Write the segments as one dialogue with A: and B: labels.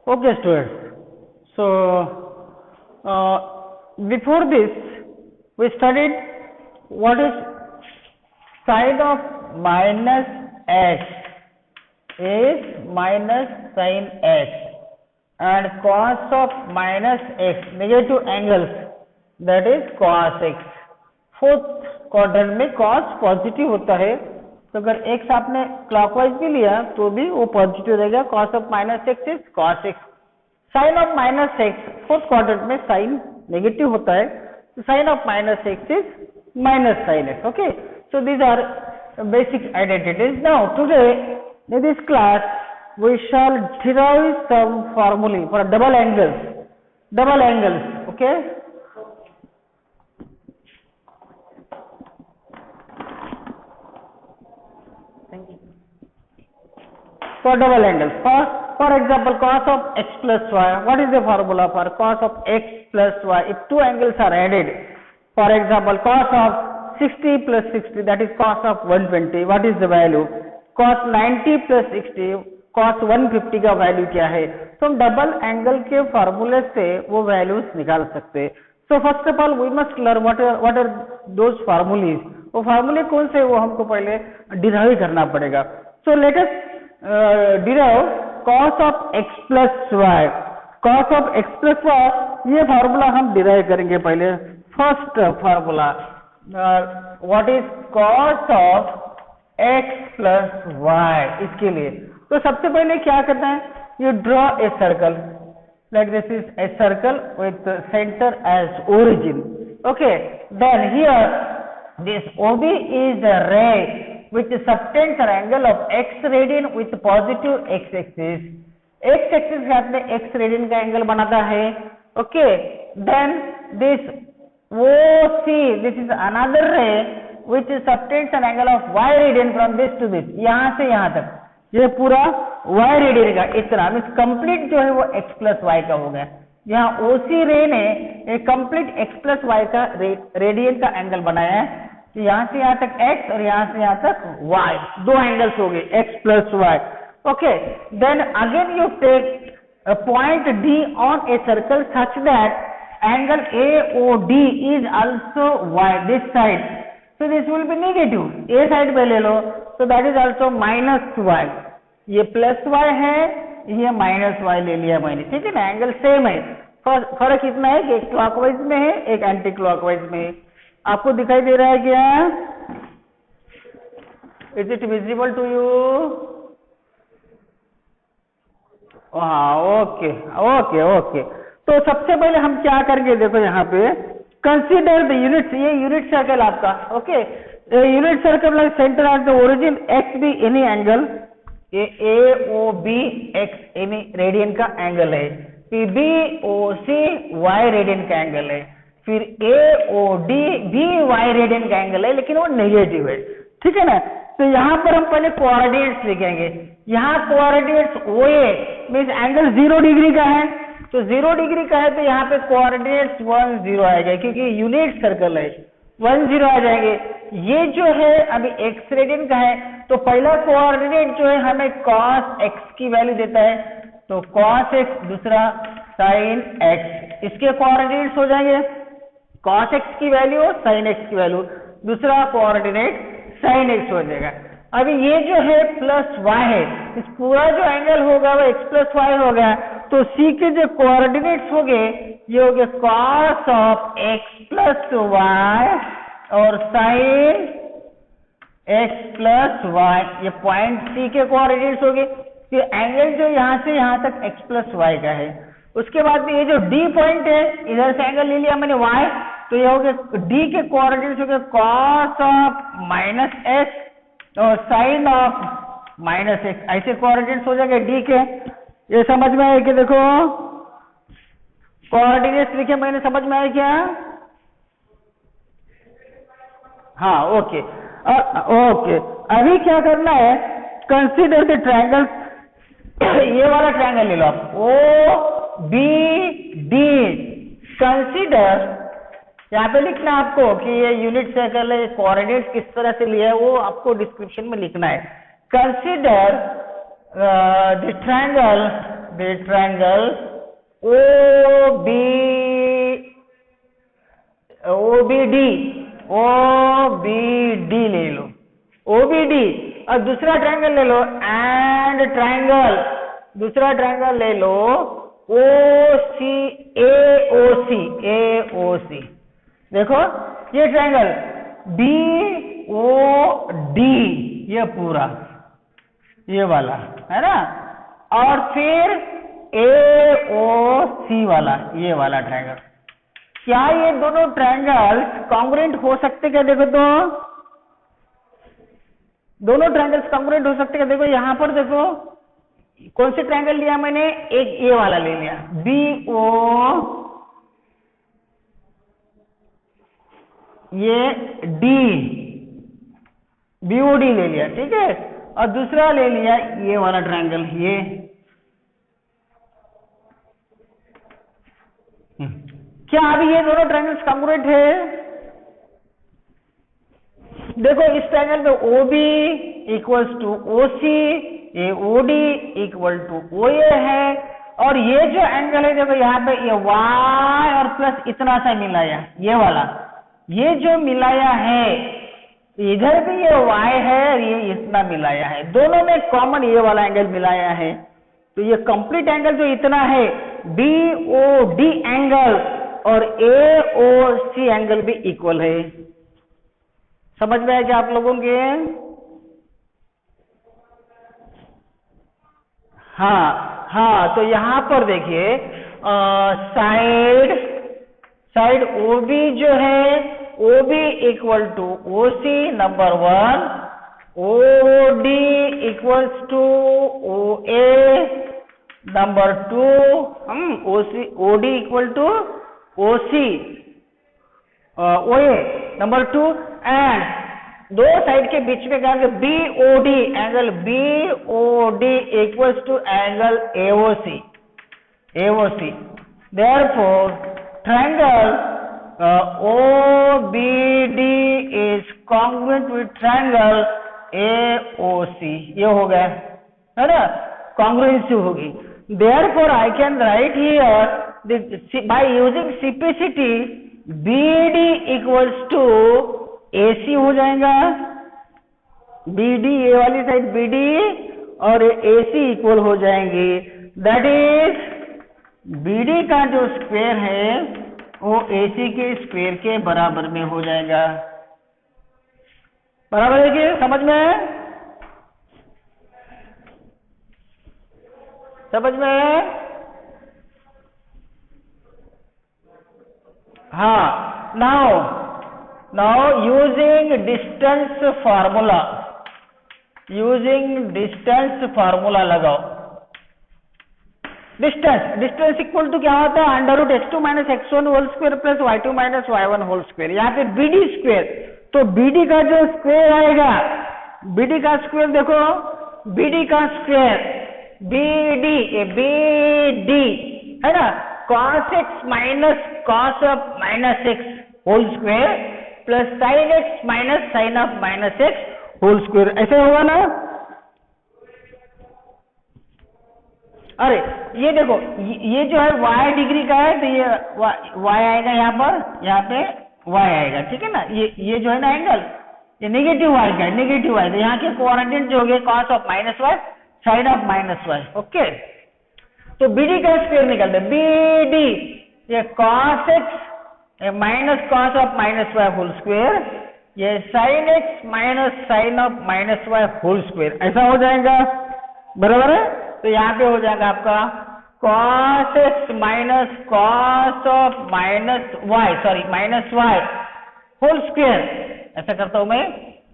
A: Okay, students. So, before this, we studied what is sine of minus x is minus sin x, and cos of minus x, negative angles, that is cos x. Fourth quadrant में cos positive होता है, तो अगर x आपने clockwise भी लिया तो भी वो पॉजिटिव रहेगा. cos of minus x is cos x. Sine of minus x fourth quadrant में साइन नेगेटिव होता है, तो sine of minus x is minus sine x. Okay, so these are basic identities. Now today in this class we shall derive some formulae for double angles. Okay, for double angles. For example, cos of x plus y. What is the formula for cos of x plus y? If two angles are added, for example, cos of 60 plus 60, that is cos of 120. What is the value? Cos 90 plus 60, cos 150 का value क्या है? तो हम double angle के फॉर्मूले से वो values निकाल सकते हैं. So first of all we must learn what are those formulae. वो फार्मूले कौन से वो हमको पहले डिराइव करना पड़ेगा. So let us derive cos of x plus y. cos of x plus y, ये फार्मूला हम डिराइव करेंगे पहले. First formula, what is cos of x plus y. इसके लिए तो सबसे पहले क्या करना है, you draw a circle like this is a circle with the center as origin. Okay, then here this OB is a ray which subtends an angle of x radian with positive x axis. x axis के साथ में x radian का angle बनाता है. Okay, then this OC, this is another ray which subtends an angle of y radian from this to this. यहाँ से यहाँ तक ये पूरा y रेडियन का इतना मीन्स कंप्लीट जो है वो x प्लस वाई का हो गया. यहाँ OC रे ने एक कंप्लीट x प्लस वाई का रेडियन का एंगल बनाया है. तो यहाँ से यहाँ तक x और यहाँ से यहाँ तक y, दो एंगल्स हो गए x plus y. Okay, then again you take point D on a circle such that angle AOD is also y this side. So this will be negative. A side पे ले लो, so that is also minus y. ये plus y है, ये minus y ले लिया मैंने. ठीक है ना, एंगल सेम है. फर्क इतना है कि एक क्लॉकवाइज में है, एक एंटी क्लॉकवाइज में है. आपको दिखाई दे रहा है क्या? Is it visible to you? हाँ, ओके. तो सबसे पहले हम क्या करेंगे, देखो यहाँ पे कंसीडर द यूनिट्स. ये यूनिट सर्कल आपका. Okay, unit circle like centre at the origin x be any angle. ये AOB एक्स एनी रेडियन का एंगल है. BOC y रेडियन का एंगल है. फिर AOD भी y रेडियन का एंगल है, लेकिन वो नेगेटिव है. ठीक है ना. तो यहाँ पर हम पहले कोऑर्डिनेट्स लिखेंगे. यहाँ coordinates OA means angle 0 degree का है. तो 0 डिग्री का है, तो यहाँ पे कोऑर्डिनेट्स 1 0 आएगा, क्योंकि यूनिट सर्कल है. 1 0 आ जाएंगे. ये जो है अभी x रेडियन का है, तो पहला कोऑर्डिनेट जो है हमें cos x की वैल्यू देता है, तो cos x, दूसरा sin x. इसके कोऑर्डिनेट्स हो जाएंगे cos x की वैल्यू और sin x की वैल्यू. दूसरा कोऑर्डिनेट sin x हो जाएगा. अभी ये जो है प्लस y है, इस पूरा जो एंगल होगा वो x प्लस वाई होगा. तो C के जो कोऑर्डिनेट्स हो गए, ये हो गए cos of x plus y और sin x प्लस वाई. ये पॉइंट C के कोऑर्डिनेट्स हो गए. ये एंगल जो यहाँ से यहाँ तक x प्लस वाई का है. उसके बाद में ये जो D पॉइंट है, इधर से एंगल ले लिया मैंने y, तो ये हो गया D के कोऑर्डिनेट्स हो गए cos ऑफ माइनस x और साइन ऑफ माइनस एक्स. ऐसे कोऑर्डिनेट्स हो जाएंगे D के. ये समझ में आया कि देखो कोऑर्डिनेट्स लिखे मैंने, समझ में आया क्या? हाँ, ओके. अभी क्या करना है, कंसीडर द ट्रायंगल. ये वाला ट्रायंगल ले लो आप, OBD. कंसीडर, यहाँ पे लिखना आपको कि ये यूनिट सर्कल है, कोऑर्डिनेट्स किस तरह से लिया है वो आपको डिस्क्रिप्शन में लिखना है. Consider the triangle the triangle OBD ले लो, OBD, और दूसरा ट्रायंगल ले लो एंड ट्रायंगल, दूसरा ट्रायंगल ले लो AOC। देखो ये ट्रायंगल BOD, ये पूरा ये वाला है ना, और फिर AOC वाला, ये वाला ट्रायंगल। क्या ये दोनों ट्रायंगल्स कॉन्ग्रुएंट हो सकते क्या? देखो तो दोनों ट्रायंगल्स कॉन्ग्रुएंट हो सकते क्या? देखो यहां पर देखो कौन से ट्रायंगल लिया मैंने, एक ये वाला ले लिया BOD ले लिया, ठीक है, और दूसरा ले लिया ये वाला ट्रायंगल, ये क्या अभी ये दोनों ट्रायंगल्स कॉन्ग्रुएंट है? देखो इस ट्रायंगल में OB equals to OC, AOD equal to OA है, और ये जो एंगल है देखो यहाँ पे ये Y और प्लस इतना सा मिलाया, ये वाला, ये जो मिलाया है इधर भी ये Y है और ये इतना मिलाया है, दोनों में कॉमन ये वाला एंगल मिलाया है, तो ये कंप्लीट एंगल जो इतना है BOD एंगल और AOC एंगल भी इक्वल है। समझ में आया क्या आप लोगों के? हाँ, तो यहां पर देखिए साइड OB जो है OB equal to OC number 1, OD equals to OA number 2, OD equal to OC OA number 2, and दो साइड के बीच में क्या BOD angle BOD equals to angle AOC। Therefore triangle OBD is congruent with triangle AOC। ये हो गया है ना, congruency होगी। Therefore I can write here by using simplicity BD equals to AC हो जाएगा, BD ये वाली साइड BD और AC इक्वल हो जाएंगे, दैट इज BD का जो स्क्वायर है वो AC के स्क्वायर के बराबर में हो जाएगा। बराबर है कि समझ में? समझ में? हाँ, now using distance formula लगाओ। डिस्टेंस इक्वल टू क्या होता है, √x2 - x1 whole square plus y2 - y1 whole square. यहाँ पे BD स्क्वायर, तो BD का जो स्क्वायर आएगा, BD का स्क्वायर देखो, BD का स्क्वायर BD है ना, cos x minus cos of -x whole square plus sin x minus sin of -x whole square, ऐसे होगा ना? अरे ये देखो, ये जो है y डिग्री का है, तो ये y आएगा यहाँ पे y आएगा, ठीक है ना। ये जो है ना एंगल, ये नेगेटिव y का है, नेगेटिव y, तो यहाँ के कोऑर्डिनेट जो हो गए cos of -y sin of -y, okay. तो BD का स्क्वायर निकलता है, BD ये cos x minus cos of -y whole square, ये sin x minus sin of -y whole square, ऐसा हो जाएगा, बराबर है। तो यहाँ पे हो जाएगा आपका cos x minus cos of -y whole square, ऐसा करता हूं मैं,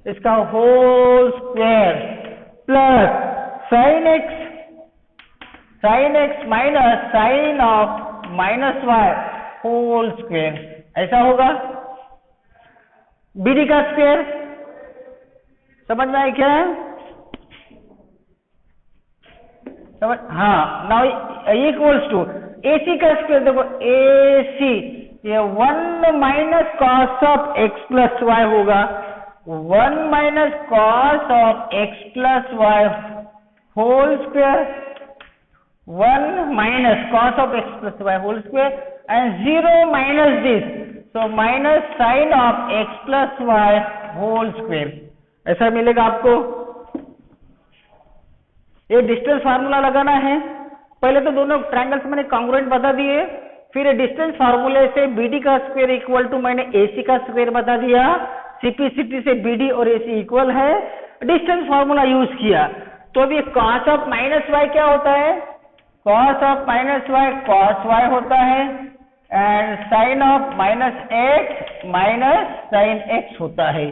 A: इसका whole square plus sin x minus sin of -y whole square, ऐसा होगा। BD का स्क्वायर समझ में आया क्या? हाँ, नाउ इक्वल्स टू AC का स्क्वायर देखो, AC ये 1 minus cos of x plus y होगा, 1 minus cos of x plus y whole square 1 minus cos of x plus y whole square and 0 minus this, so minus sin of x plus y whole square, ऐसा मिलेगा आपको। ये distance formula लगाना है। पहले तो दोनों ट्रायंगल्स मैंने कॉन्ग्रुएंट बता दिए, फिर डिस्टेंस फार्मूले से BD का स्क्वायर इक्वल टू मैंने AC का स्क्वायर बता दिया, CP/CT से BD और AC इक्वल है, डिस्टेंस फार्मूला यूज किया। तो अभी cos ऑफ माइनस वाई क्या होता है, cos of minus y cos y होता है and sin of minus x minus sin x होता है,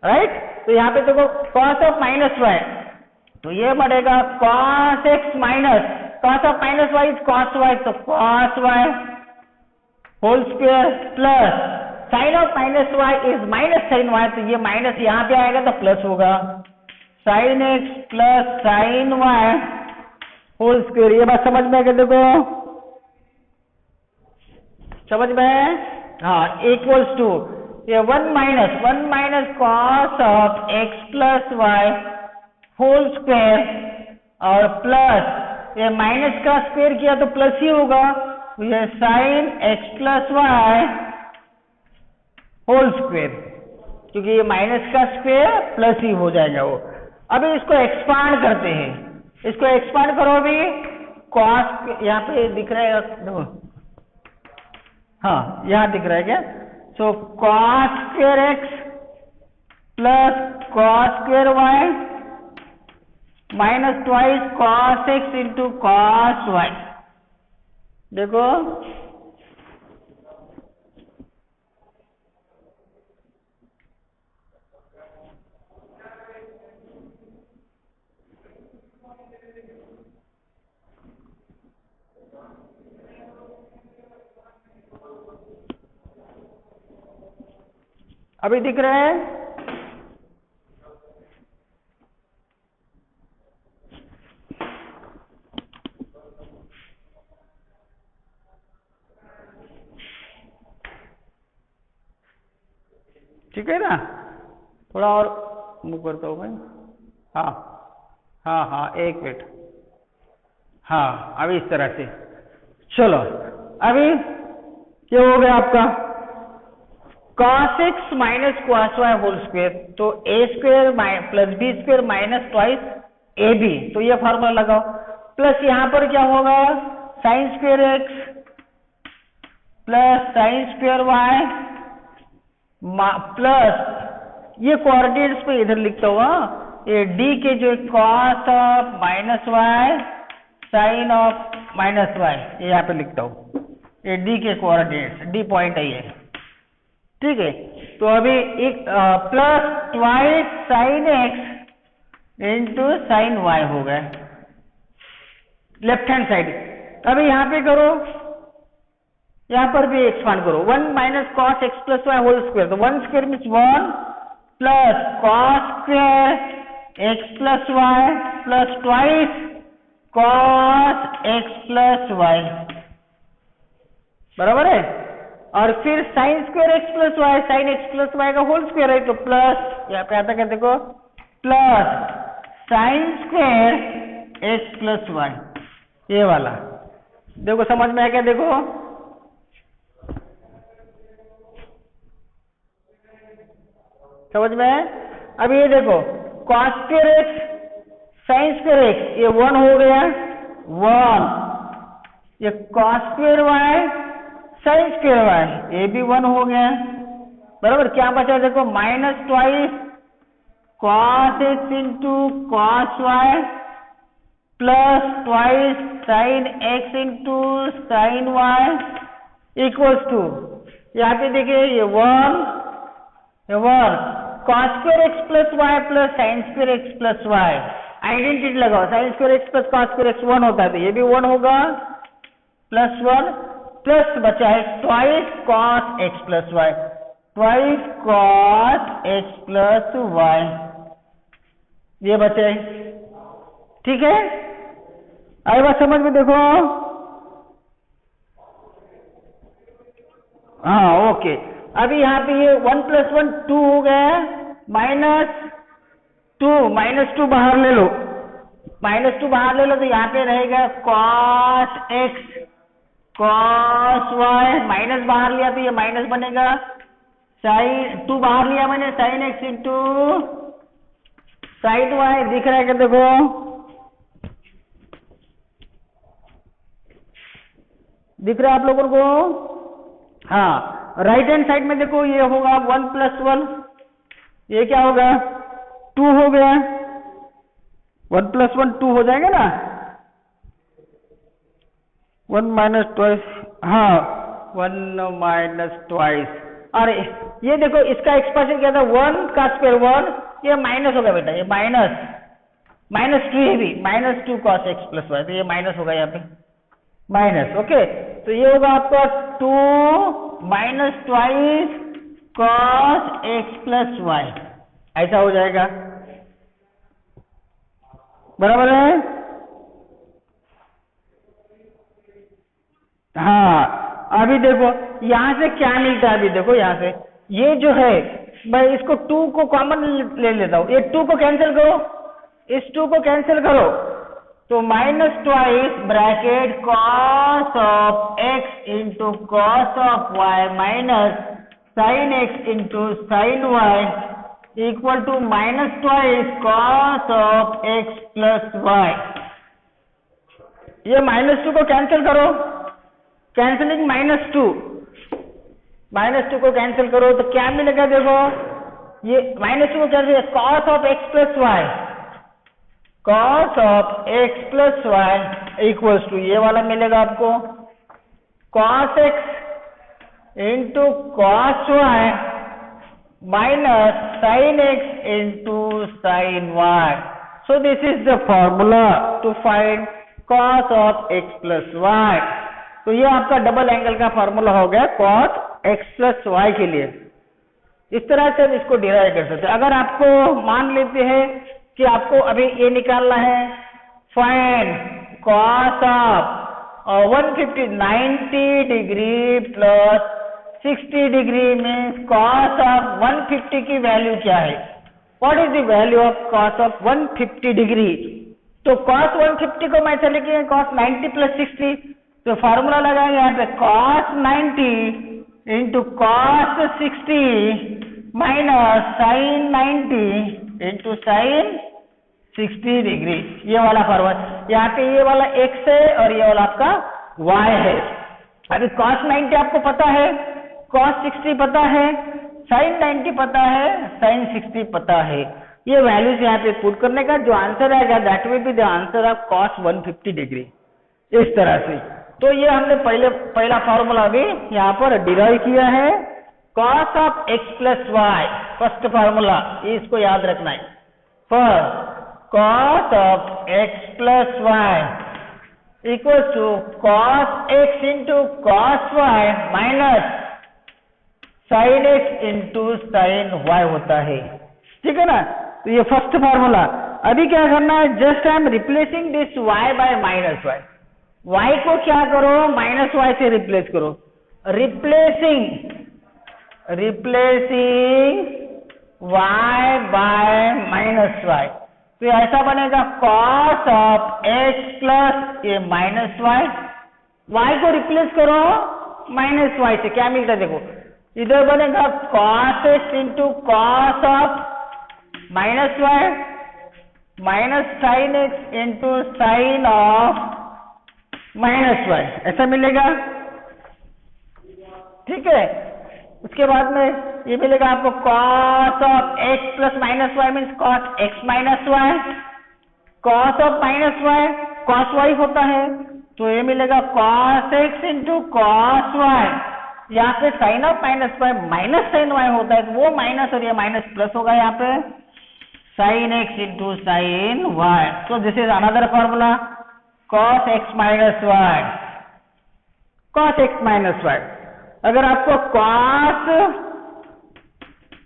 A: राइट। तो यहाँ पे देखो cos ऑफ माइनस वाई, तो ये बढ़ेगा cos x minus cos of minus y is cos y, तो cos y whole square plus sin of minus y is minus sin y, तो ये माइनस यहाँ पे आएगा तो प्लस होगा sin x plus sin y whole square. ये बात समझ में आ गई, देखो समझ में, हाँ, इक्वल्स टू ये 1 minus cos of x plus y whole square और प्लस ये माइनस का स्क्वायर किया तो प्लस ही होगा, तो ये sin x plus y whole square, क्योंकि ये माइनस का स्क्वायर प्लस ही हो जाएगा वो। अभी इसको एक्सपांड करते हैं, इसको एक्सपांड करो। अभी cos यहाँ पे दिख रहा है, देखो, हाँ यहाँ दिख रहा है क्या, सो cos square x plus cos square y minus twice cos x into cos y, देखो अभी दिख रहा है, ठीक है ना। थोड़ा और मूव करता हूँ मैं, हाँ हाँ हाँ एक मिनट, हाँ अभी इस तरह से। चलो अभी ये हो गया आपका cos x minus cos y whole square, तो a square plus b square minus twice ab, तो ये फार्मूला लगाओ। प्लस यहाँ पर क्या होगा, sine square x plus sine square y plus ये कोऑर्डिनेट्स पे इधर लिखता हुआ ये d के जो cos of minus y sine of minus y, ये यहाँ पे लिखता हूँ, ये d के कोऑर्डिनेट्स, d पॉइंट है ये, ठीक है। तो अभी एक plus twice sign x into sine y हो गया लेफ्ट हैंड साइड। अभी यहाँ पे करो, यहाँ पर भी एक्सपांड करो, 1 minus cos x plus y whole square, तो 1 square means 1 plus cos square x plus y plus twice cos x plus y, बराबर है। और फिर sine square x plus y, sine x plus y का whole square है, तो plus यहाँ पे आता क्या, देखो plus sine square x plus y, ये वाला देखो समझ में आ गया, देखो समझ में। अब ये देखो cos square x sine square x, ये 1 हो गया 1, ये cos square y sine square y, ये भी 1 हो गया, बराबर। क्या बचा, देखो minus twice cos x into cos y plus twice sine x into sign y equals to, यहाँ पे देखिए ये 1 cos square x plus y plus sine square x plus y, identity लगाओ, sine square x plus cos square x 1 होता है, तो ये भी 1 होगा प्लस 1 प्लस बचा है twice cos x plus y, twice cos x plus y, ये बचे, ठीक है। आई बात समझ में, देखो हाँ ओके। अभी यहाँ पे ये 1 प्लस 1 2 हो गया, माइनस 2 बाहर ले लो, -2 बाहर ले लो तो यहाँ पे रहेगा cos x cos y, minus बाहर लिया तो ये माइनस बनेगा, sin 2 बाहर लिया मैंने sin x into sin y, दिख रहा है क्या देखो, दिख रहा है आप लोगों को? हाँ, राइट हैंड साइड में देखो ये होगा 1 + 1, ये क्या होगा 2 हो गया, 1 + 1 2 हो जाएगा ना, 1 - 2, हाँ 1 - 2, और ये देखो इसका एक्सप्रेशन क्या था, 1 का स्क्वायर 1, ये माइनस होगा बेटा, ये -2 है भी, -2 cos x + y, तो ये माइनस होगा यहाँ पे माइनस, ओके, तो ये होगा आपका 2 - 2 cos x + y, ऐसा हो जाएगा, बराबर है? हाँ, अभी देखो यहां से क्या मिलता है, अभी देखो यहां से ये जो है, मैं इसको 2 को कॉमन ले लेता हूं, ये 2 को कैंसिल करो, इस 2 को कैंसिल करो, तो -2 bracket cos of x into cos of y minus sin x into sin y equal to -2 cos of x + y। ये -2 को कैंसिल करो, कैंसिलिंग -2 को कैंसिल करो तो क्या मिलेगा, देखो ये -2 को cancel, cos of x + y, cos of x + y equals to ये वाला मिलेगा आपको, cos x into cos y minus sin x into sin y। So this is the formula to find cos of x + y। तो ये आपका double angle का formula हो गया cos x + y के लिए। इस तरह से हम इसको डिराइव कर सकते हैं। अगर आपको मान लेते हैं कि आपको अभी ये निकालना है, find cos of 90 degree plus 60 degree means cos of 150 की वैल्यू क्या है, what is the value of cos of 150 degree. तो cos 150 को मैं चले गए cos 90 + 60, तो फॉर्मूला लगाएंगे यहाँ पे cos 90 into cos 60 minus sin 90 into sin 60 degree, ये वाला फॉर्मूला। यहाँ पे ये वाला x है और ये वाला आपका y है। अभी cos 90 आपको पता है, cos 60 पता है, sin 90 पता है, sin 60 पता है। ये वैल्यूज यहाँ पे पुट करने का जो आंसर आएगा that will be the answer of cos 150 degree, इस तरह से। तो ये हमने पहला फॉर्मूला भी यहाँ पर डिराइव किया है, cos of x + y, first formula, इसको याद रखना है। First cos of x + y equal to cos x into cos y minus sin x into sin y होता है, ठीक है ना। तो ये फर्स्ट फॉर्मूला। अभी क्या करना है, just I am replacing this y by -y, y को क्या करो -y से रिप्लेस करो, रिप्लेसिंग y बाय -y, तो ऐसा बनेगा cos of x प्लस ये -y को रिप्लेस करो -y से, क्या मिलता है देखो, इधर बनेगा cos x into cos of -y minus sin x into sin of -y, ऐसा मिलेगा, ठीक है। उसके बाद में ये मिलेगा आपको cos of x plus -y means cos x -y, cos of -y cos y होता है, तो ये मिलेगा cos x into cos y, यहाँ पे sin of -y minus sin y होता है, तो वो माइनस और ये माइनस प्लस होगा यहाँ पे sin x into sin y। तो this is another formula cos x -y, cos x -y। अगर आपको cos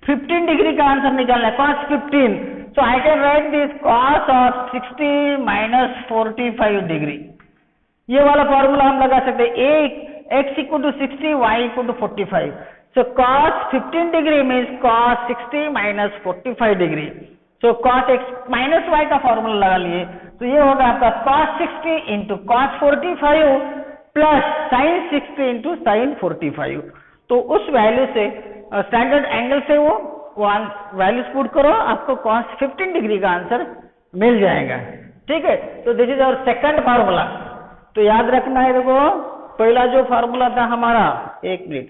A: 15 डिग्री का आंसर निकालना है, cos 15, so I can write this cos of 60 minus 45 degree, ये वाला फॉर्मूला हम लगा सकते हैं, x equal to 60, y equal to 45, so cos 15 degree means cos 60 minus 45 degree, so cos x minus y का फॉर्मूला लगा लिए, तो ये होगा आपका cos 60 into cos 45 plus sin 60 into sin 45। तो उस वैल्यू से स्टैंडर्ड एंगल से वो वैल्यूज पुट करो, आपको cos 15 डिग्री का आंसर मिल जाएगा। ठीक है, तो this is our second formula. तो याद रखना है, देखो पहला जो फार्मूला था हमारा, एक मिनट,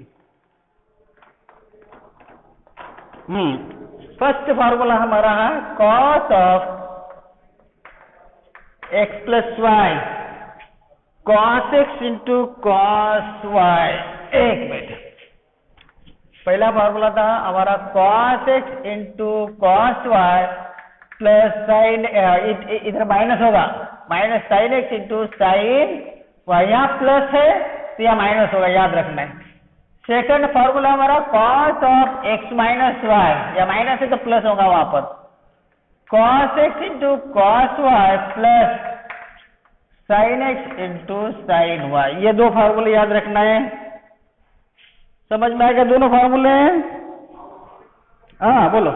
A: फर्स्ट फार्मूला हमारा है cos of x plus y cos x into cos y। एक मिनट, पहला फार्मूला था हमारा cos x into cos y plus sine, इधर माइनस होगा, minus sine x into sine y, यहाँ प्लस है तो यहाँ माइनस होगा, याद रखना है। सेकंड फार्मूला हमारा cos of x minus y, या माइनस है तो प्लस होगा वहां पर, cos x into cos y plus sine x into sine y। ये दो फार्मूले याद रखना है। समझ में आएगा दोनों फार्मूले? हाँ बोलो।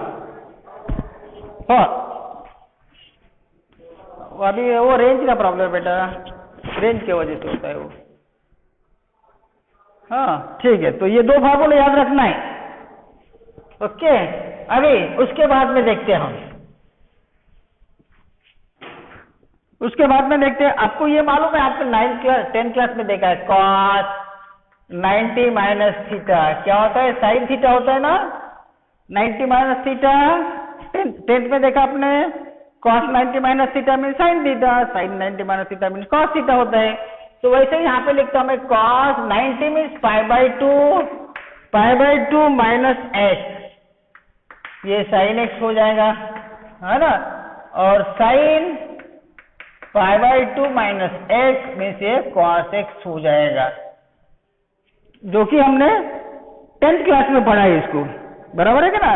A: हाँ, अभी वो रेंज का प्रॉब्लम है बेटा, रेंज की वजह से होता है वो। हाँ ठीक है, तो ये दो फार्मूले याद रखना है। ओके, अभी उसके बाद में देखते हैं हम, उसके बाद में देखते हैं। आपको ये मालूम है, आपको 9th क्लास 10th क्लास में देखा है cos 90 माइनस थीटा क्या होता है, साइन थीटा होता है ना, 90 माइनस थीटा 10th में देखा आपने, cos 90 minus theta mean sine theta, sine 90 minus theta mean cos theta होता है। तो वैसे ही यहाँ पे लिखता हूं मैं cos 90 mean pi by two minus x, ये साइन x हो जाएगा, है ना, और sign pi by two minus x में से cos x हो जाएगा, जो कि हमने 10th क्लास में पढ़ा है इसको, बराबर है क्या ना।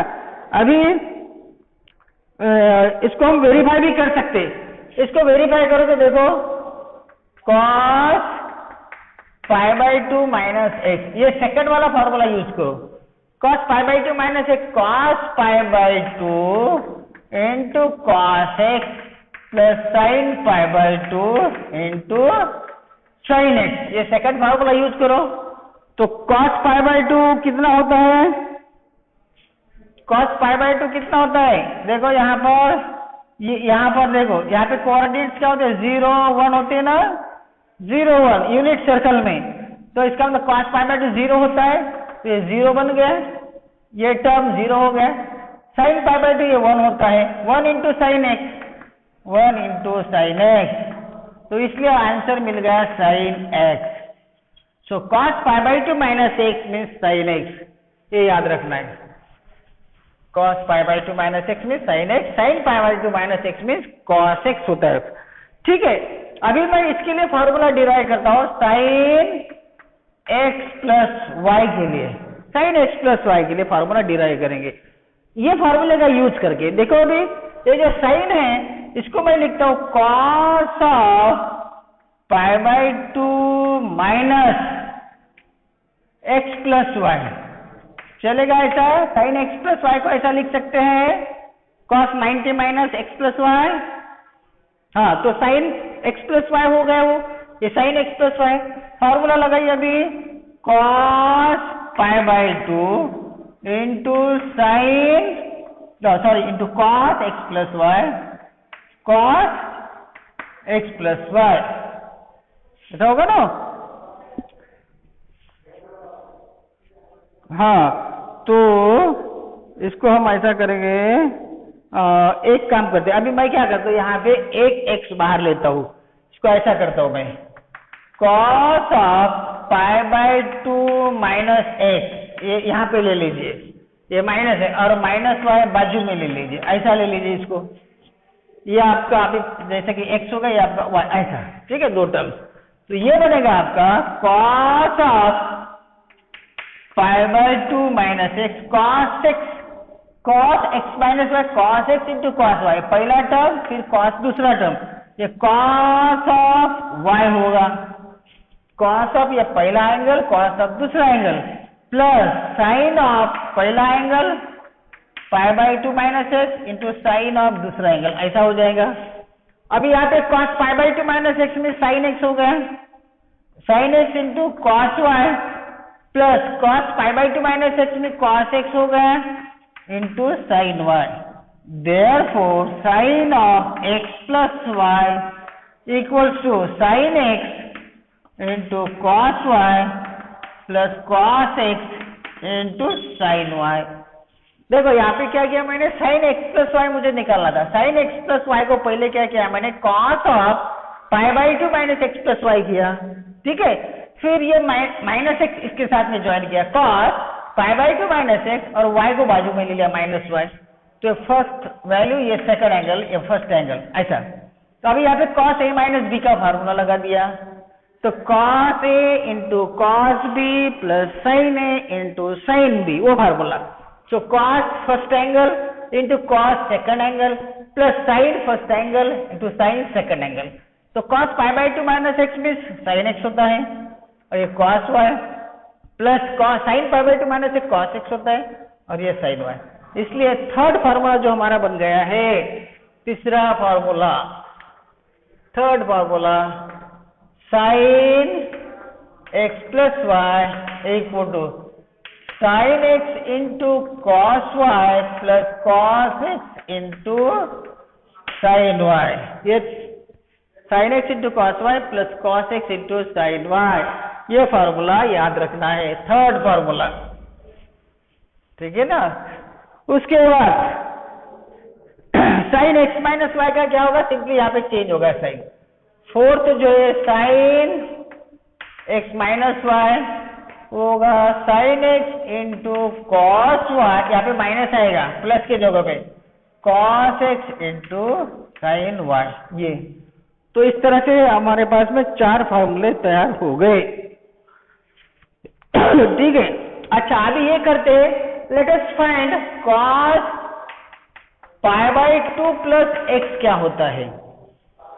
A: अभी इसको हम वेरीफाई भी कर सकते, इसको वेरीफाई करो तो देखो cos pi by two minus x, ये सेकंड वाला फॉर्मूला यूज करो, cos pi by two minus x, cos pi by two into cos x plus sin pi by two into sign x, ये second formula use करो। तो cos pi by to कितना होता है, cos pi by to कितना होता है, देखो यहाँ पर, यहाँ पर देखो, यहाँ पे कोऑर्डिनेट्स क्या होते हैं, 0 1 होते हैं ना, 0 1 यूनिट सर्कल में, तो इसका मतलब cos पाई बाई टू 0 होता है, तो ये 0 बन गया, ये टर्म 0 हो गया। साइन पाई बाई टू ये 1 होता है, 1 into sine x, 1 into sign x, तो इसलिए आंसर मिल गया sine x. So cos pi by two minus x means sign x, ये याद रखना है, cos pi by two minus x means sine x, sign pi by two minus x means cos x होता है। ठीक है, अभी मैं इसके लिए फॉर्मूला डिराइव करता हूं साइन एक्स प्लस वाई के लिए, साइन एक्स प्लस वाई के लिए फॉर्मूला डिराइव करेंगे ये फॉर्मूले का यूज करके। देखो अभी ये जो साइन है इसको मैं लिखता हूं cos of pi by two minus x plus y, चलेगा ऐसा, साइन एक्स प्लस वाई को ऐसा लिख सकते हैं cos 90 minus x plus y. हाँ, तो साइन एक्स प्लस वाई हो गया वो, ये sign x plus y, formula लगाइए अभी cos pi by two into sine, sorry into cos x plus y, cos x plus y, ऐसा होगा ना। हाँ, तो इसको हम ऐसा करेंगे, एक काम करते हैं, अभी मैं क्या करता हूँ, यहाँ पे एक x बाहर लेता हूँ, इसको ऐसा करता हूँ मैं, cos of pi by two minus x, ये यहाँ पे ले लीजिए, ये माइनस है, और माइनस वाई बाजू में ले लीजिए, ऐसा ले लीजिए इसको, ये आपका अभी जैसे कि x होगा, ये आपका y, ऐसा, ठीक है, दो टर्म्स, तो ये बनेगा आपका cos of pi by two minus x, cos x, cos x minus y, cos x into cos y, पहला टर्म, फिर cos दूसरा टर्म, ये cos ऑफ y होगा, cos ऑफ ये पहला एंगल, cos ऑफ दूसरा एंगल, प्लस साइन ऑफ पहला angle pi by two minus x into sign of दूसरा एंगल, ऐसा हो जाएगा। अभी यहाँ पे cos pi by two minus x में साइन एक्स हो गया, sine x into cos y plus cos pi by two minus x में कॉस एक्स हो गया into sign y. Therefore sine of x plus y equals to sine x into cos y plus cos x into sign y. देखो यहाँ पे क्या किया मैंने, sign x plus Y मुझे निकालना था, साइन एक्स प्लस वाई को पहले क्या किया मैंने, cos of pi by two minus x plus y किया, ठीक है। फिर ये माइनस एक्स इसके साथ में ज्वाइन किया, cos pi by two minus x और वाई को बाजू में ले लिया माइनस वाई, तो फर्स्ट वैल्यू ये सेकंड एंगल ये फर्स्ट एंगल ऐसा। तो अभी यहाँ पे कॉस ए माइनस बी का फार्मूला लगा दिया, तो cos a into cos b plus sine a into sine b वो formula. So cos first angle into cos second angle plus sin first angle into sin second angle. तो cos pi by 2 minus x में sin x होता है और ये cos y plus cos sin pi by 2 minus x cos x होता है और ये sin y। इसलिए थर्ड फार्मूला जो हमारा बन गया है, तीसरा formula, third formula sin x plus y equal to sin x into cos y plus cos x into sin y। ये sin x into cos y plus cos x into sin y ये formula याद रखना है, third formula, ठीक है ना। उसके बाद sin x माइनस y का क्या होगा, सिंपली यहाँ पे चेंज होगा साइन। फोर्थ जो है sin x माइनस y होगा sin x into cos y, यहाँ पे माइनस आएगा प्लस के जगह पे, cos x into sign y. ये तो इस तरह से हमारे पास में चार फार्मूले तैयार हो गए, ठीक है। अच्छा अभी ये करते, let us find cos pi by two plus x क्या होता है,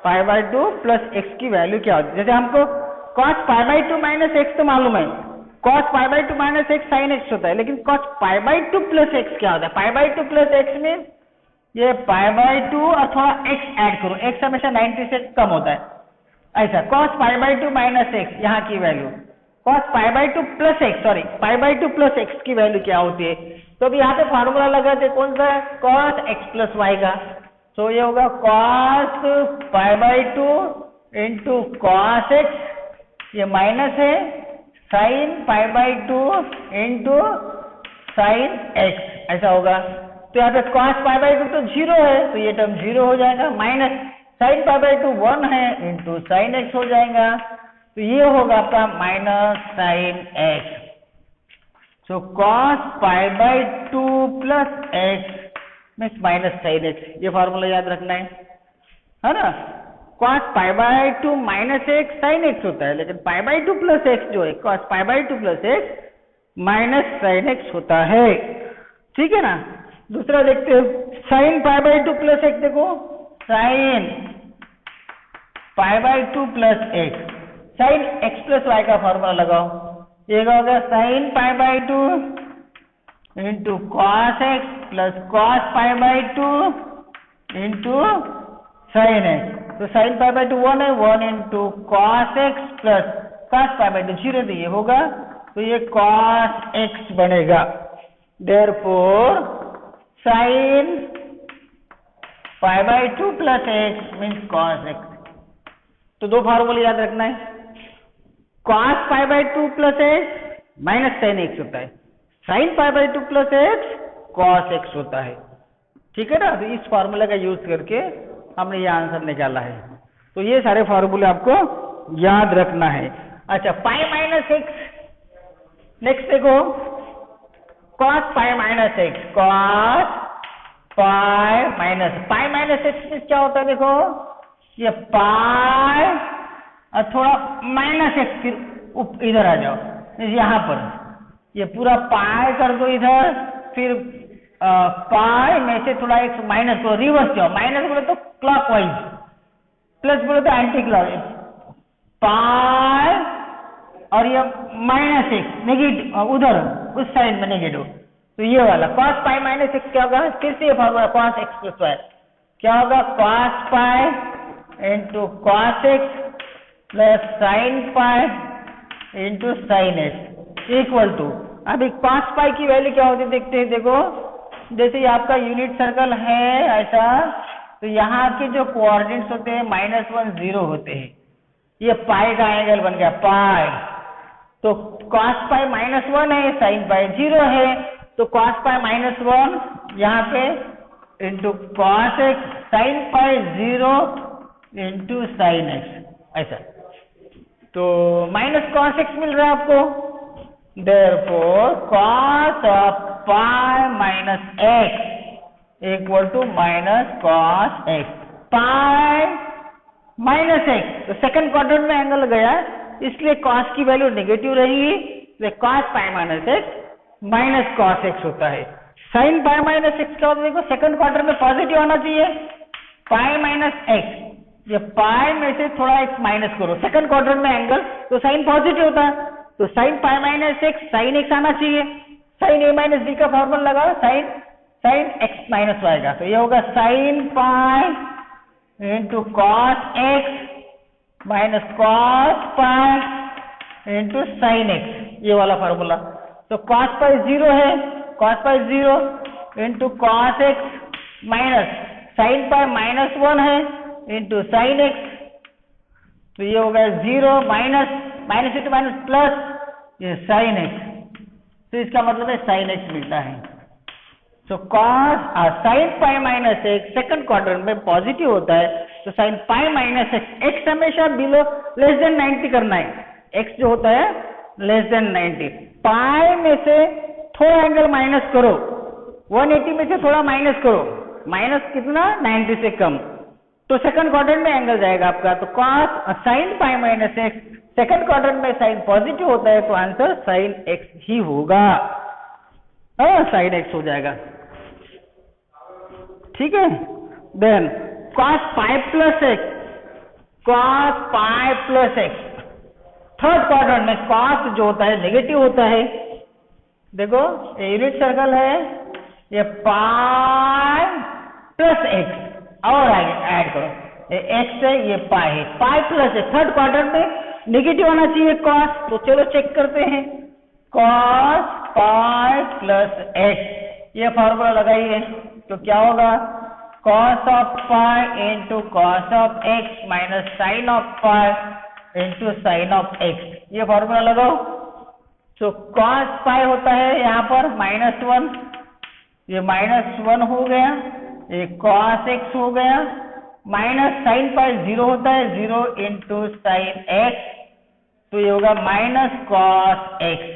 A: पाई बाई टू प्लस एक्स की वैल्यू क्या होती है। जैसे हमको cos pi by two minus x तो मालूम है, cos pi by two minus x sin x होता है, लेकिन cos pi by two plus x क्या होता है, पाई बाई टू प्लस एक्स में ये पाई बाई टू और थोड़ा एक्स ऐड करो, एक्स हमेशा 90 से कम होता है ऐसा। cos pi by two minus x यहाँ की value, cos pi by two plus x, sorry pi by two plus x की वैल्यू क्या होती है। तो अभी यहाँ पे फार्मूला लगाते कौन सा, cos एक्स प्लस वाई का, तो ये होगा cos pi by two into cos x, ये माइनस है sign pi by two into sign x ऐसा होगा। तो यहाँ पे cos पाई बाई टू तो जीरो है, तो ये टर्म जीरो हो जाएगा, minus sign pi by two 1 है इंटू साइन एक्स हो जाएगा, तो ये होगा आपका minus sine x. So cos pi by two plus x means minus sine x, ये फॉर्मूला याद रखना है ना। cos pi by two minus x sin x होता है, लेकिन पाई बाई टू प्लस एक्स जो है cos pi by two plus x minus sine x होता है, ठीक है ना। दूसरा देखते हैं sign pi by two plus x, देखो sign pi by two plus x, sin x plus y का फॉर्मूला लगाओ, ये होगा sign pi by two into cos x plus cos pi by two into sign x. तो sign pi by two 1 है, 1 into cos x plus cos pi by two 0, तो ये होगा, तो ये कॉस एक्स बनेगा। Therefore sin pi by two plus x means cos x. तो दो फार्मूले याद रखना है, cos pi by two plus x minus sine x होता है, sign pi by two plus x cos x होता है, ठीक है ना। तो इस फार्मूले का यूज करके हमने ये आंसर निकाला है, तो ये सारे फार्मूले आपको याद रखना है। अच्छा पाई माइनस एक्स, नेक्स्ट देखो cos pi minus x, cos pi minus x में क्या होता है, देखो ये पाई और थोड़ा माइनस एक्स, फिर इधर आ जाओ, यहाँ पर ये पूरा पाई कर दो इधर, फिर पाई में से थोड़ा एक्स माइनस करो, रिवर्स जाओ, माइनस बोले तो क्लॉकवाइज, प्लस बोले तो एंटी क्लॉकवाइज, पाई और ये माइनस एक्स नेगेटिव उधर उस साइड में नेगेटिव, तो ये वाला cos पाई माइनस एक्स क्या होगा, फिर से ये formula cos x plus y क्या होगा, cos pi into cos x plus sin pi into sign x equal to, अभी कॉस पाई की वैल्यू क्या होती है देखते हैं। देखो जैसे ये आपका यूनिट सर्कल है ऐसा, तो यहाँ के जो कोऑर्डिनेट्स होते हैं -1 0 होते हैं। ये पाई का एंगल बन गया पाई, तो cos पाई -1 है, साइन पाई 0 है, तो cos पाई -1 यहाँ पे into cos x sign pi 0 into sign x ऐसा, तो माइनस कॉस एक्स मिल रहा है आपको। Therefore cos of pi minus x equal to minus cos x pi minus x, तो सेकंड क्वाड्रेंट में एंगल गया इसलिए cos की वैल्यू नेगेटिव रहेगी, इसलिए cos pi minus x minus cos x होता है। साइन पाई माइनस एक्स क्या होता है, देखो सेकंड क्वाड्रेंट में पॉजिटिव आना चाहिए, पाई माइनस एक्स, ये पाई में से थोड़ा एक्स माइनस करो, सेकंड क्वाड्रेंट में एंगल तो साइन पॉजिटिव होता है, तो sine pi minus x sin x आना चाहिए, साइन ए माइनस बी का फॉर्मूला लगाओ, साइन एक्स माइनस वाई का, तो ये होगा sign pi into cos x minus cos pi into sign x, ये वाला फॉर्मूला। तो कॉस पाई 0 है, कॉस पाई 0 into cos x minus sine pi -1 है इंटू साइन एक्स, तो ये हो गया 0 माइनस इंटू माइनस प्लस ये साइन एक्स, तो इसका मतलब है साइन एक्स मिलता है। So cos sine pi minus x second quadrant में पॉजिटिव होता है, तो साइन पाई माइनस एक्स हमेशा बिलो लेस देन 90 करना है, एक्स जो होता है लेस देन 90, पाई में से थोड़ा एंगल माइनस करो, 180 में से थोड़ा माइनस करो, माइनस कितना 90 से कम, तो सेकंड क्वाड्रेंट में एंगल जाएगा आपका। तो cos sine pi minus x second quadrant में साइन पॉजिटिव होता है, तो आंसर साइन एक्स ही होगा, साइन एक्स हो जाएगा, ठीक है। Then cos pi plus x, cos pi plus x third quadrant में कॉस जो होता है नेगेटिव होता है, देखो ये यूनिट सर्कल है, ये पाई प्लस एक्स और आगे ऐड करो, ये एक्स है ये पाई है, pi plus x third quadrant में नेगेटिव आना चाहिए कॉस, तो चलो चेक करते हैं, कॉस पाई प्लस एक्स ये फॉर्मूला लगाइए, तो क्या होगा cos of pi into cos of x minus sin of pi into sign of x, ये फॉर्मूला लगाओ। तो कॉस पाई होता है यहाँ पर -1, ये -1 हो गया, ये कॉस एक्स हो गया, माइनस साइन पाई 0 होता है, 0 इंटू साइन एक्स, तो ये होगा माइनस कॉस एक्स।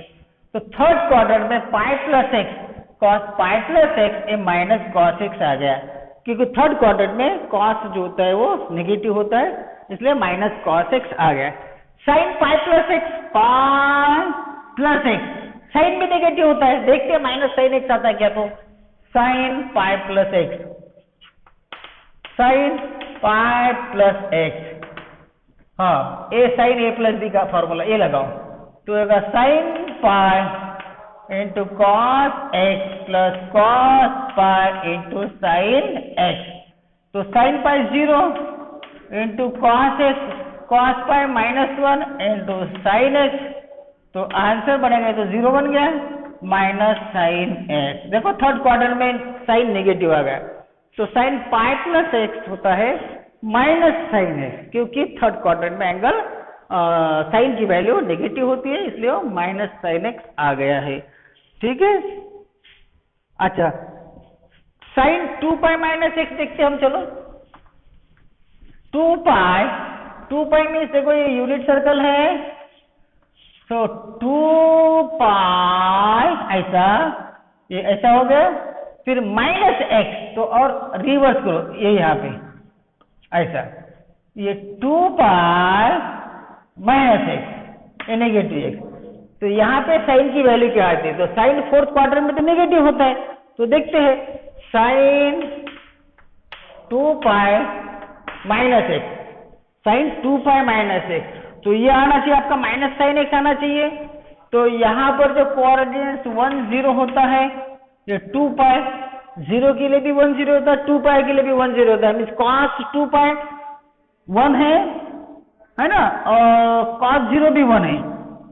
A: तो थर्ड क्वाड्रेंट में पाई plus x cos pi plus x, ये माइनस कॉस एक्स आ गया, क्योंकि थर्ड क्वाड्रेंट में कॉस जो होता है वो नेगेटिव होता है, इसलिए माइनस कॉस एक्स आ गया। Sin pi plus x, pi plus x sin भी नेगेटिव होता है, देखते हैं माइनस साइन एक्स आता है क्या, तो sign pi plus x, sign pi plus x, हाँ a sine a plus b का फॉर्मूला ये लगाओ, तो होगा sign pi into cos x plus cos pi into sign x, तो sign pi 0 into cos x cos pi -1 into sign x, तो answer बनेगा तो 0 बन गया माइनस साइन एक्स। देखो थर्ड क्वाड्रेंट में साइन नेगेटिव आ गया, तो साइन पाई प्लस एक्स होता है माइनस साइन एक्स, क्योंकि थर्ड क्वाड्रेंट में एंगल साइन की वैल्यू नेगेटिव होती है, इसलिए वो माइनस साइन एक्स आ गया है, ठीक है। अच्छा साइन 2 पाई माइनस एक्स देखते हम, चलो 2 पाई मीन्स देखो ये यूनिट सर्कल है, तो 2 पाई ऐसा, ये ऐसा हो गया, फिर माइनस एक्स, तो और रिवर्स करो ये यहाँ पे ऐसा, ये 2 पाई माइनस एक्स ये नेगेटिव एक्स, तो यहाँ पे साइन की वैल्यू क्या आती है, तो साइन फोर्थ क्वाड्रेंट में तो नेगेटिव होता है, तो देखते हैं sin 2 pi minus x, sin 2 pi minus x, तो ये आना चाहिए आपका माइनस साइन एक्स आना चाहिए, तो यहाँ पर जो कोऑर्डिनेट्स 1 0 होता है, ये 2 पाई 0 के लिए भी 1 0 होता है, 2 पाई के लिए भी 1 0 होता है, मीन्स कॉस 2 पाई 1 है ना, और cos 0 भी 1 है,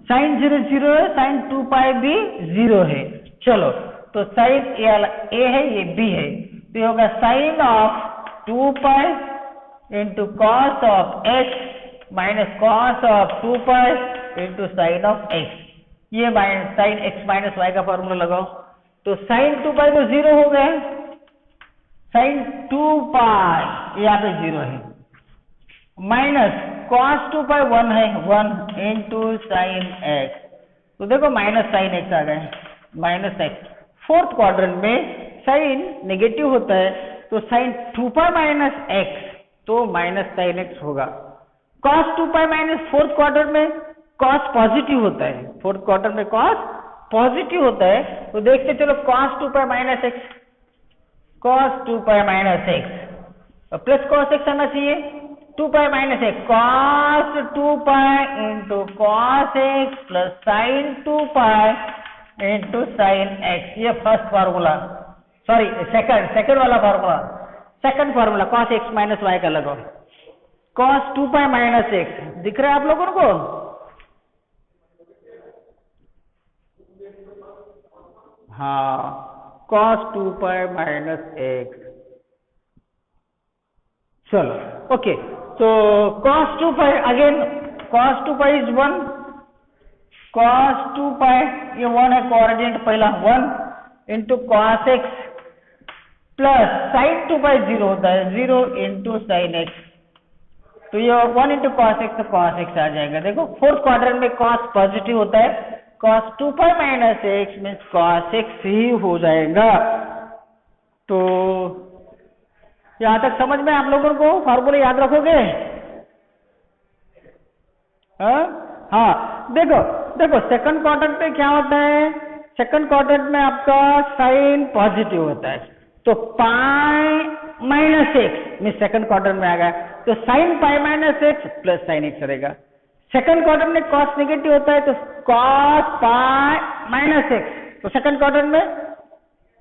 A: sin 0 0 है, sin 2 पाई भी 0 है। चलो तो साइन ए है, ये बी है, तो ये होगा sin of 2 pi into cos of x minus cos of 2 pi into sign of x. ये साइन एक्स माइनस वाई का फॉर्मूला लगाओ, तो साइन 2 पाई तो 0 हो गया, साइन 2 पाई यहाँ पे 0 है, माइनस कॉस 2 पाई 1 है, 1 इंटू साइन एक्स, तो देखो माइनस साइन एक्स आ गए, माइनस एक्स। फोर्थ क्वाड्रेंट में साइन नेगेटिव होता है, तो साइन 2 पाई माइनस एक्स तो माइनस साइन एक्स होगा। Cos 2 pi minus fourth quadrant में कॉस पॉजिटिव होता है, फोर्थ क्वाड्रेंट में कॉस पॉजिटिव होता है, तो देखते चलो cos 2 pi minus x, cos 2 pi minus x plus cos x आना चाहिए, 2 pi minus x cos 2 pi into cos x plus sin 2 pi into sign x. ये फर्स्ट फार्मूला, सॉरी सेकंड वाला formula, second formula cos x minus y का लगाओ, cos 2 pi minus x दिख रहा है आप लोगों को? हाँ, cos 2 पाई माइनस एक्स। चलो ओके, तो cos 2 pi again, cos 2 pi is 1, cos 2 पाई ये 1 है, कोऑर्डिनेट पहला 1 into cos x plus sin 2 पाई 0 होता है, 0 इंटू साइन एक्स, तो ये 1 इंटू कॉस एक्स, तो कॉस एक्स आ जाएगा। देखो फोर्थ क्वाड्रेंट में कॉस पॉजिटिव होता है, cos 2 pi minus x means cos x ही हो जाएगा। तो यहां तक समझ में आप लोगों को फार्मूला याद रखोगे? हाँ देखो सेकंड क्वाड्रेंट में क्या होता है, सेकंड क्वाड्रेंट में आपका साइन पॉजिटिव होता है, तो पाई minus x means second quadrant में आ गया, तो sine pi minus x plus sine x रहेगा। सेकंड क्वाड्रेंट में कॉस नेगेटिव होता है, तो कॉस पाई माइनस एक्स, तो सेकंड क्वाड्रेंट में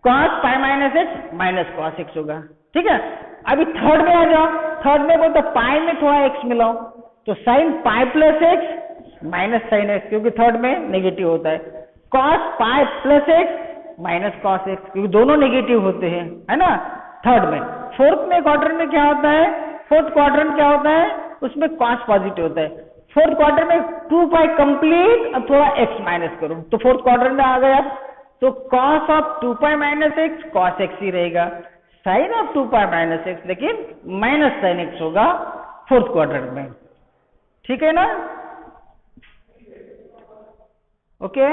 A: cos pi minus x minus cos x होगा। ठीक है, अभी थर्ड में आ जाओ, थर्ड में बोलते पाई में थोड़ा एक्स मिलाओ, तो sign pi plus x minus sine x, क्योंकि थर्ड में नेगेटिव होता है, cos pi plus x minus cos x, क्योंकि दोनों नेगेटिव होते हैं, है ना थर्ड में। फोर्थ में क्वाड्रेंट में क्या होता है, फोर्थ क्वाड्रेंट क्या होता है, उसमें कॉस पॉजिटिव होता है, फोर्थ क्वाड्रेंट में 2 पाई कंप्लीट, अब थोड़ा एक्स माइनस करो, तो फोर्थ क्वाड्रेंट में आ गया, तो cos of 2 pi minus x cos x ही रहेगा, sine of 2 pi minus x लेकिन माइनस साइन एक्स होगा फोर्थ क्वाड्रेंट में। ठीक है ना? ओके